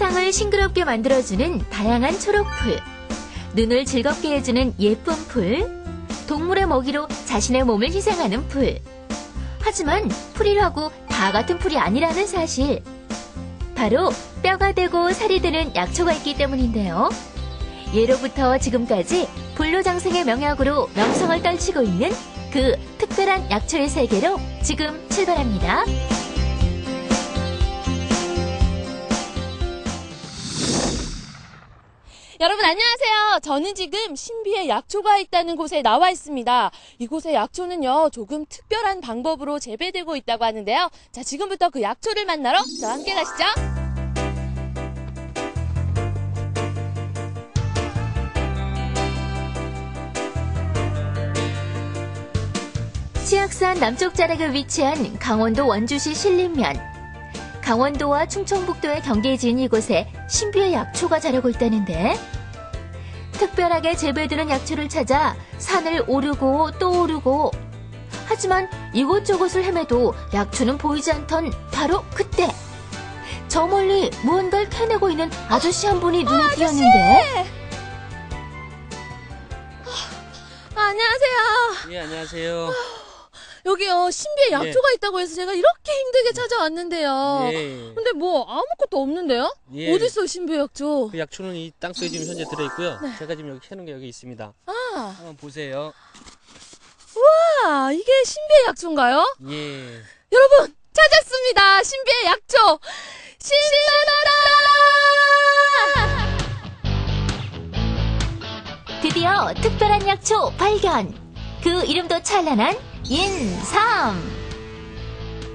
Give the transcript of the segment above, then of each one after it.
세상을 싱그럽게 만들어주는 다양한 초록풀, 눈을 즐겁게 해주는 예쁜 풀, 동물의 먹이로 자신의 몸을 희생하는 풀. 하지만 풀이라고 다 같은 풀이 아니라는 사실. 바로 뼈가 되고 살이 되는 약초가 있기 때문인데요. 예로부터 지금까지 불로장생의 명약으로 명성을 떨치고 있는 그 특별한 약초의 세계로 지금 출발합니다. 여러분 안녕하세요. 저는 지금 신비의 약초가 있다는 곳에 나와 있습니다. 이곳의 약초는요, 조금 특별한 방법으로 재배되고 있다고 하는데요. 자, 지금부터 그 약초를 만나러 저와 함께 가시죠. 치악산 남쪽 자락에 위치한 강원도 원주시 신림면. 강원도와 충청북도의 경계에 지은 이곳에 신비의 약초가 자라고 있다는데, 특별하게 재배되는 약초를 찾아 산을 오르고 또 오르고, 하지만 이곳저곳을 헤매도 약초는 보이지 않던 바로 그때 저 멀리 무언가를 캐내고 있는 아저씨 한 분이 눈에 띄었는데. 안녕하세요. 예, 안녕하세요. 여기요, 신비의 약초가 있다고 해서 제가 이렇게 힘들게 찾아왔는데요. 예. 근데 뭐 아무것도 없는데요? 예. 어딨어 신비의 약초? 그 약초는 이 땅속에 지금 현재 들어있고요. 네. 제가 지금 여기 캐는 게 여기 있습니다. 아, 한번 보세요. 우와, 이게 신비의 약초인가요? 예. 여러분, 찾았습니다. 신비의 약초. 신라라! 드디어 특별한 약초 발견! 그 이름도 찬란한 인삼!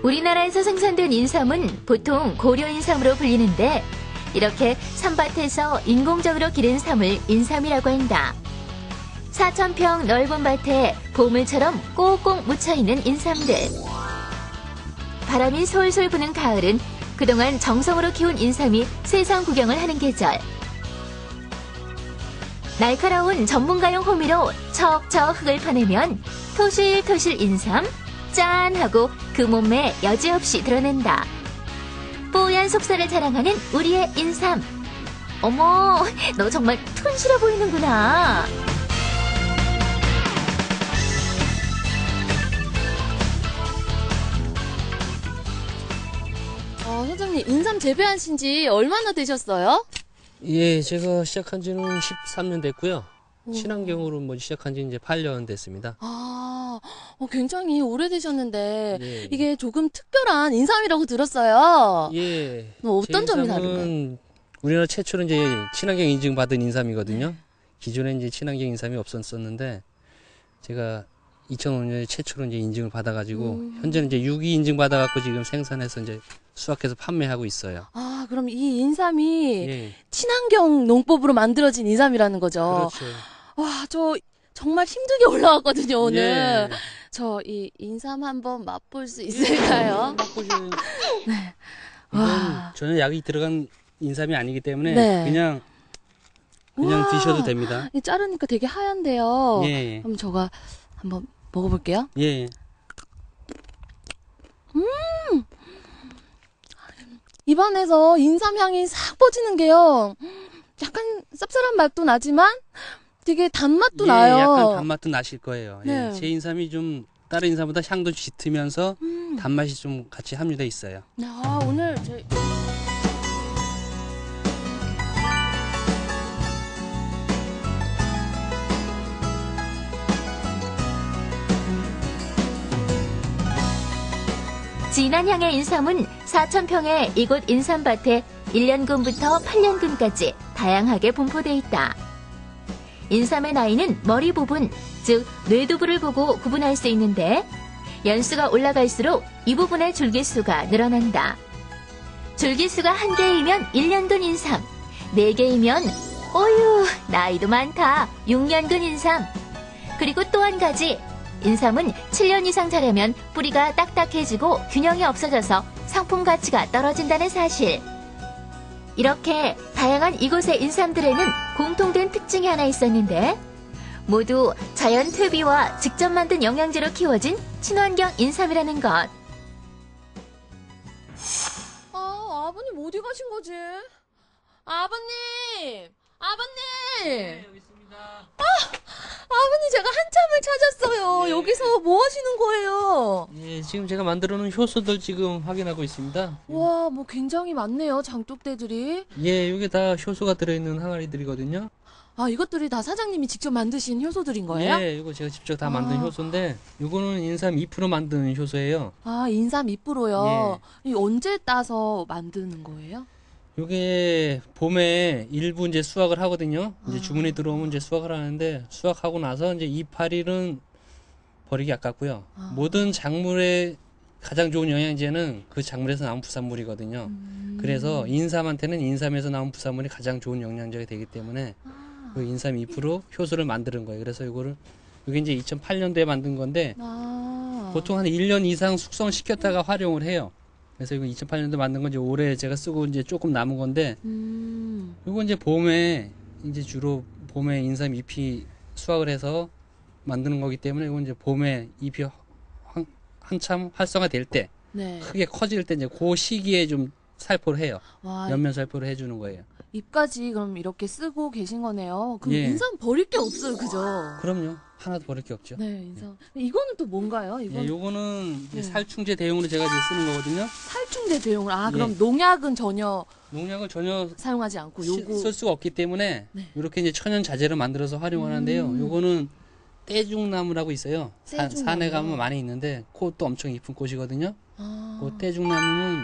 우리나라에서 생산된 인삼은 보통 고려인삼으로 불리는데, 이렇게 산밭에서 인공적으로 기른 삼을 인삼이라고 한다. 4,000평 넓은 밭에 보물처럼 꼭꼭 묻혀있는 인삼들. 바람이 솔솔 부는 가을은 그동안 정성으로 키운 인삼이 세상 구경을 하는 계절. 날카로운 전문가용 호미로 척척 흙을 파내면 토실토실 인삼 짠 하고 그 몸매 여지없이 드러낸다. 뽀얀 속살을 자랑하는 우리의 인삼. 어머, 너 정말 튼실해 보이는구나. 사장님, 인삼 재배하신 지 얼마나 되셨어요? 예, 제가 시작한 지는 13년 됐고요. 친환경으로 뭐 시작한 지 이제 8년 됐습니다. 굉장히 오래되셨는데, 예. 이게 조금 특별한 인삼이라고 들었어요. 예. 어떤 제 점이 인삼은 다른가요? 우리나라 최초로 이제 친환경 인증받은 인삼이거든요. 기존에 이제 친환경 인삼이 없었는데, 제가 2005년에 최초로 이제 인증을 받아가지고, 현재는 이제 유기 인증 받아갖고 지금 생산해서 이제 수확해서 판매하고 있어요. 그럼 이 인삼이 예. 친환경 농법으로 만들어진 인삼이라는 거죠. 그렇죠. 와, 저 정말 힘들게 올라왔거든요, 오늘. 예. 저 이 인삼 한번 맛볼 수 있을까요? 맛보시는. 네. 이건 와. 전혀 약이 들어간 인삼이 아니기 때문에 네. 그냥 우와. 드셔도 됩니다. 이 자르니까 되게 하얀데요. 예. 그럼 저가 한번 먹어볼게요. 예. 입안에서 인삼 향이 싹 퍼지는 게요. 약간 쌉쌀한 맛도 나지만 되게 단맛도 예, 나요. 약간 단맛도 나실 거예요. 네. 예. 제 인삼이 좀 다른 인삼보다 향도 짙으면서 단맛이 좀 같이 함유돼 있어요. 오늘 저희 진한 향의 인삼은 4,000평의 이곳 인삼밭에 1년근부터 8년근까지 다양하게 분포돼 있다. 인삼의 나이는 머리 부분, 즉 뇌두부를 보고 구분할 수 있는데, 연수가 올라갈수록 이 부분의 줄기수가 늘어난다. 줄기수가 1개이면 1년근 인삼, 4개이면 어휴 나이도 많다 6년근 인삼. 그리고 또 한 가지, 인삼은 7년 이상 자라면 뿌리가 딱딱해지고 균형이 없어져서 상품 가치가 떨어진다는 사실. 이렇게 다양한 이곳의 인삼들에는 공통된 특징이 하나 있었는데, 모두 자연 퇴비와 직접 만든 영양제로 키워진 친환경 인삼이라는 것. 아버님 어디 가신 거지? 아버님! 아버님! 여기 있습니다. 아버님, 제가 한참을 찾았어요. 예. 여기서 뭐 하시는 거예요? 예, 지금 제가 만들어 놓은 효소들 지금 확인하고 있습니다. 와, 뭐 굉장히 많네요, 장독대들이. 예, 여기 다 효소가 들어있는 항아리들이거든요. 아, 이것들이 다 사장님이 직접 만드신 효소들인 거예요? 예, 이거 제가 직접 다 만든 아. 효소인데, 이거는 인삼 잎으로 만든 효소예요. 아, 인삼 잎으로요. 이 언제 따서 만드는 거예요? 요게 봄에 일부 이제 수확을 하거든요. 이제 아. 주문이 들어오면 이제 수확을 하는데, 수확하고 나서 이제 이파리는 버리기 아깝고요. 아. 모든 작물의 가장 좋은 영양제는 그 작물에서 나온 부산물이거든요. 그래서 인삼한테는 인삼에서 나온 부산물이 가장 좋은 영양제가 되기 때문에 그 인삼 잎으로 효소를 만드는 거예요. 그래서 이거를 이게 이제 2008년도에 만든 건데 아. 보통 한 1년 이상 숙성시켰다가 활용을 해요. 그래서 이거 2008년도에 만든 건 이제 올해 제가 쓰고 이제 조금 남은 건데 이거 이제 봄에 이제 주로 봄에 인삼 잎이 수확을 해서 만드는 거기 때문에 이건 이제 봄에 잎이 한참 활성화될 때 네. 크게 커질 때 이제 그 시기에 좀 살포를 해요. 와, 옆면 살포를 해주는 거예요. 잎까지 그럼 이렇게 쓰고 계신 거네요. 그럼 예. 인삼 버릴 게 없어요, 그죠? 그럼요. 하나도 버릴 게 없죠. 네, 인삼. 이거는 또 뭔가요? 이건 예, 요거는 이제 네. 살충제 대용으로 제가 이제 쓰는 거거든요. 살충제 대용을. 아, 그럼 예. 농약은 전혀 농약을 전혀 사용하지 않고 요거 쓸 수가 없기 때문에 네. 이렇게 이제 천연 자재를 만들어서 활용하는데요. 요거는 떼죽나무라고 있어요. 떼죽나무요? 산에 가면 많이 있는데 꽃도 엄청 이쁜 꽃이거든요. 아. 그 떼죽나무는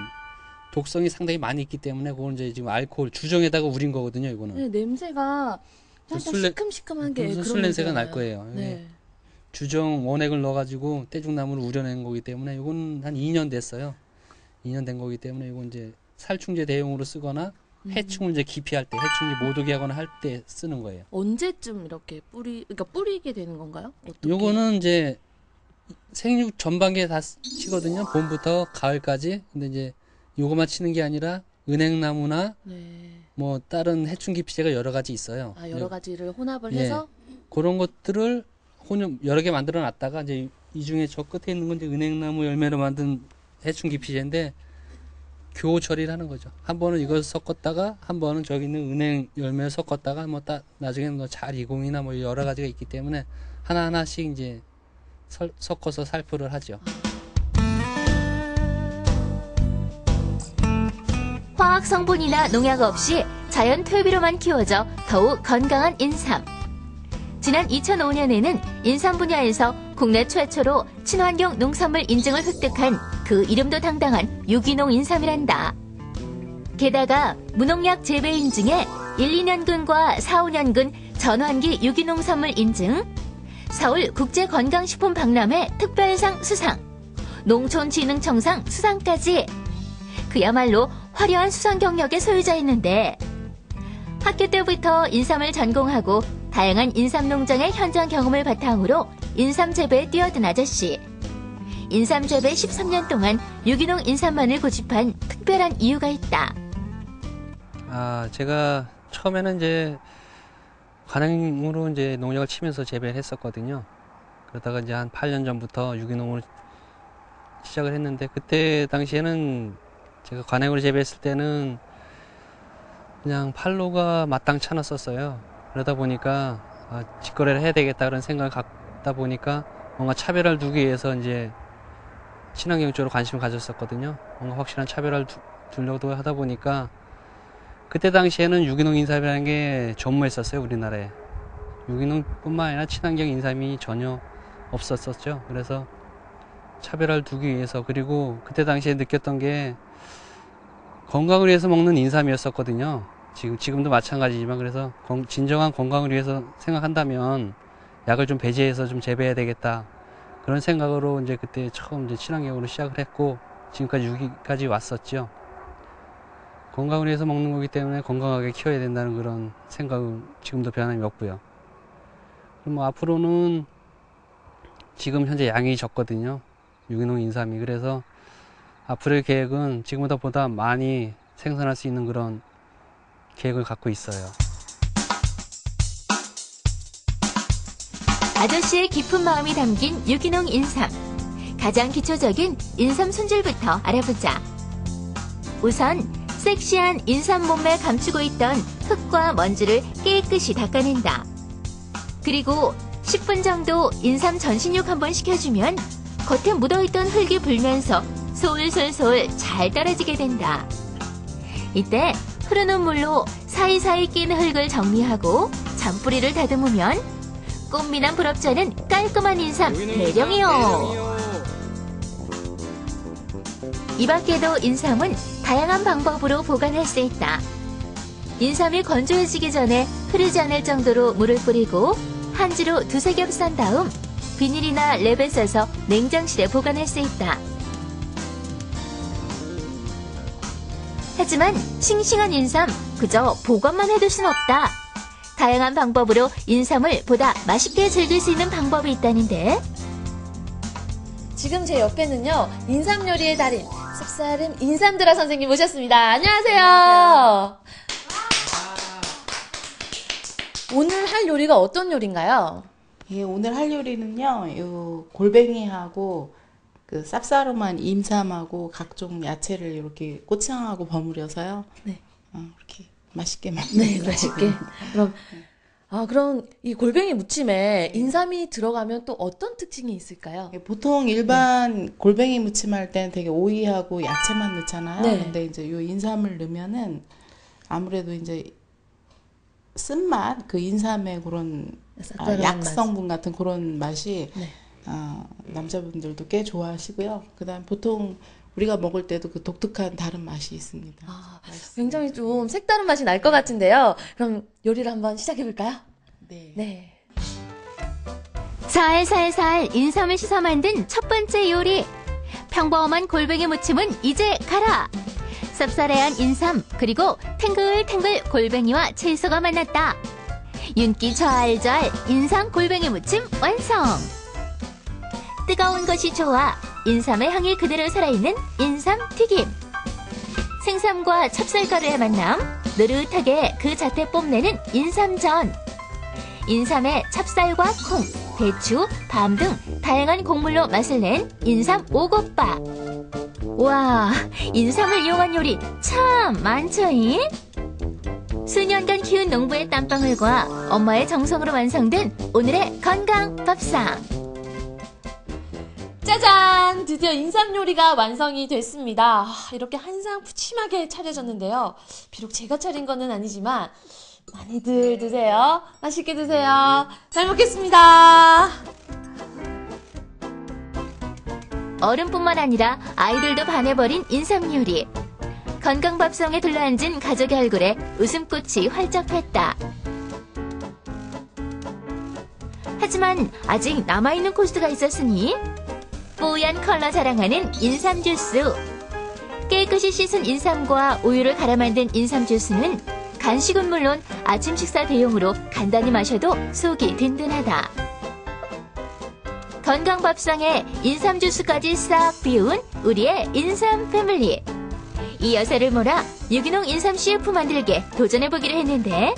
독성이 상당히 많이 있기 때문에 그건 이제 지금 알코올 주정에다가 우린 거거든요. 이거는 네, 냄새가 살짝 술래- 시큼시큼한 게 무슨 그런 술 냄새가 냄새가 날 나요. 거예요. 네. 주정 원액을 넣어가지고 떼죽나무를 우려낸 거기 때문에 이건 한 2년 됐어요. 2년 된 거기 때문에 이건 이제 살충제 대용으로 쓰거나 해충을 이제 기피할 때, 해충이 못 오게 하거나 할 때 쓰는 거예요. 언제쯤 이렇게 그러니까 뿌리게 되는 건가요? 어떻게? 요거는 이제 생육 전반기에 다 치거든요. 봄부터 가을까지. 근데 이제 요거만 치는 게 아니라 은행나무나 네. 뭐 다른 해충 기피제가 여러 가지 있어요. 아, 여러 가지를 혼합을 예. 해서 그런 것들을 여러 개 만들어 놨다가 이제 이 중에 저 끝에 있는 건 이제 은행나무 열매로 만든 해충 기피제인데 교호 처리를 하는 거죠. 한 번은 이걸 섞었다가 한 번은 저기 있는 은행 열매를 섞었다가 뭐 나중에는 뭐 잘 이공이나 뭐 여러 가지가 있기 때문에 하나하나씩 이제 섞어서 살포를 하죠. 화학 성분이나 농약 없이 자연 퇴비로만 키워져 더욱 건강한 인삼. 지난 2005년에는 인삼 분야에서 국내 최초로 친환경 농산물 인증을 획득한 그 이름도 당당한 유기농 인삼이란다. 게다가 무농약 재배 인증에 1, 2년근과 4, 5년근 전환기 유기농산물 인증, 서울 국제건강식품 박람회 특별상 수상, 농촌진흥청상 수상까지 그야말로 화려한 수상 경력의 소유자였는데 학교 때부터 인삼을 전공하고 다양한 인삼 농장의 현장 경험을 바탕으로 인삼 재배에 뛰어든 아저씨. 인삼 재배 13년 동안 유기농 인삼만을 고집한 특별한 이유가 있다. 아, 제가 처음에는 이제 관행으로 이제 농약을 치면서 재배를 했었거든요. 그러다가 이제 한 8년 전부터 유기농을 시작을 했는데 그때 당시에는 제가 관행으로 재배했을 때는 그냥 팔로가 마땅치 않았었어요. 그러다 보니까 직거래를 해야 되겠다 그런 생각을 갖다 보니까 뭔가 차별화를 두기 위해서 이제 친환경 쪽으로 관심을 가졌었거든요. 뭔가 확실한 차별화를 두려고 하다 보니까 그때 당시에는 유기농 인삼이라는 게 전무했었어요, 우리나라에. 유기농뿐만 아니라 친환경 인삼이 전혀 없었었죠. 그래서 차별화를 두기 위해서, 그리고 그때 당시에 느꼈던 게 건강을 위해서 먹는 인삼이었었거든요. 지금도 마찬가지지만, 그래서 진정한 건강을 위해서 생각한다면 약을 좀 배제해서 좀 재배해야 되겠다. 그런 생각으로 이제 그때 처음 이제 친환경으로 시작을 했고, 지금까지 여기까지 왔었죠. 건강을 위해서 먹는 거기 때문에 건강하게 키워야 된다는 그런 생각은 지금도 변함이 없고요. 그럼 뭐 앞으로는 지금 현재 양이 적거든요. 유기농 인삼이. 그래서 앞으로의 계획은 지금보다 많이 생산할 수 있는 그런 계획을 갖고 있어요. 아저씨의 깊은 마음이 담긴 유기농 인삼. 가장 기초적인 인삼 손질부터 알아보자. 우선 섹시한 인삼 몸매 감추고 있던 흙과 먼지를 깨끗이 닦아낸다. 그리고 10분 정도 인삼 전신욕 한번 시켜주면 겉에 묻어있던 흙이 불면서 솔솔솔 잘 떨어지게 된다. 이때 흐르는 물로 사이사이 낀 흙을 정리하고 잔뿌리를 다듬으면 꽃미남 부럽지 않은 깔끔한 인삼 대령이요. 이 밖에도 인삼은 다양한 방법으로 보관할 수 있다. 인삼이 건조해지기 전에 흐르지 않을 정도로 물을 뿌리고 한지로 두세 겹 싼 다음 비닐이나 랩에 싸서 냉장실에 보관할 수 있다. 하지만 싱싱한 인삼 그저 보관만 해둘 순 없다. 다양한 방법으로 인삼을 보다 맛있게 즐길 수 있는 방법이 있다는데 지금 제 옆에는요, 인삼 요리의 달인, 쌉싸름 인삼드라 선생님 모셨습니다. 안녕하세요. 오늘 할 요리가 어떤 요리인가요? 예, 오늘 할 요리는요, 요 골뱅이하고 그 쌉싸름한 인삼하고 각종 야채를 이렇게 고추장하고 버무려서요. 네. 이렇게 맛있게 먹는 네, 거예요. 맛있게. 그럼 이 골뱅이 무침에 인삼이 들어가면 또 어떤 특징이 있을까요? 예, 보통 일반 골뱅이 무침 할 때는 되게 오이하고 야채만 넣잖아요. 네. 근데 이제 요 인삼을 넣으면은 아무래도 이제 쓴맛, 그 인삼의 그런 약성분 같은 그런 맛이 네. 남자분들도 꽤 좋아하시고요. 그다음 보통 우리가 먹을 때도 그 독특한 다른 맛이 있습니다. 굉장히 좀 색다른 맛이 날 것 같은데요. 그럼 요리를 한번 시작해 볼까요? 네. 네. 살살살 인삼을 씻어 만든 첫 번째 요리. 평범한 골뱅이 무침은 이제 가라. 쌉싸래한 인삼 그리고 탱글탱글 골뱅이와 채소가 만났다. 윤기 좌알좌알 인삼 골뱅이 무침 완성. 뜨거운 것이 좋아 인삼의 향이 그대로 살아있는 인삼 튀김. 생삼과 찹쌀가루의 만남, 느릿하게 그 자태 뽐내는 인삼전. 인삼에 찹쌀과 콩, 배추, 밤 등 다양한 곡물로 맛을 낸 인삼 오곡밥. 와, 인삼을 이용한 요리 참 많죠잉? 수년간 키운 농부의 땀방울과 엄마의 정성으로 완성된 오늘의 건강 밥상. 짜잔! 드디어 인삼 요리가 완성이 됐습니다. 이렇게 한상 푸짐하게 차려졌는데요. 비록 제가 차린 거는 아니지만 많이들 드세요. 맛있게 드세요. 잘 먹겠습니다. 어른뿐만 아니라 아이들도 반해버린 인삼 요리. 건강밥상에 둘러앉은 가족의 얼굴에 웃음꽃이 활짝 폈다. 하지만 아직 남아있는 코스가 있었으니 뽀얀 컬러 자랑하는 인삼 주스. 깨끗이 씻은 인삼과 우유를 갈아 만든 인삼 주스는 간식은 물론 아침 식사 대용으로 간단히 마셔도 속이 든든하다. 건강밥상에 인삼 주스까지 싹 비운 우리의 인삼 패밀리. 이 여세를 몰아 유기농 인삼 CF 만들기에 도전해보기로 했는데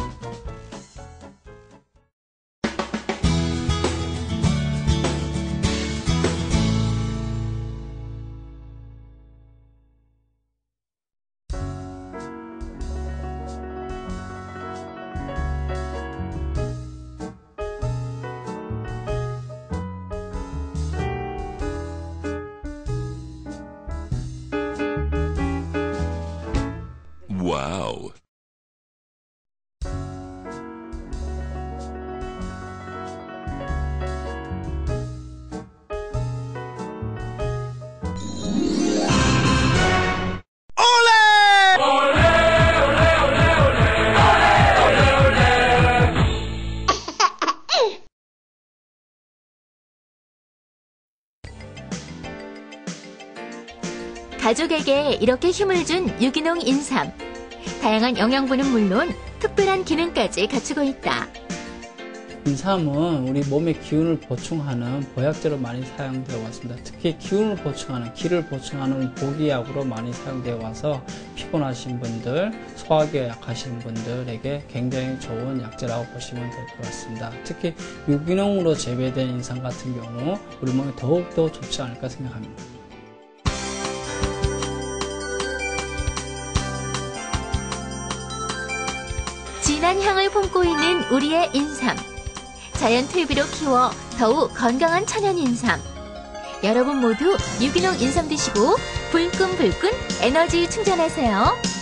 Wow. 가족에게 이렇게 힘을 준 유기농 인삼. 다양한 영양분은 물론 특별한 기능까지 갖추고 있다. 인삼은 우리 몸의 기운을 보충하는 보약제로 많이 사용되어 왔습니다. 특히 기운을 보충하는, 기를 보충하는 보기약으로 많이 사용되어 와서 피곤하신 분들, 소화기가 약하신 분들에게 굉장히 좋은 약재라고 보시면 될 것 같습니다. 특히 유기농으로 재배된 인삼 같은 경우 우리 몸에 더욱더 좋지 않을까 생각합니다. 진한 향을 품고 있는 우리의 인삼. 자연 퇴비로 키워 더욱 건강한 천연 인삼. 여러분 모두 유기농 인삼 드시고 불끈불끈 에너지 충전하세요.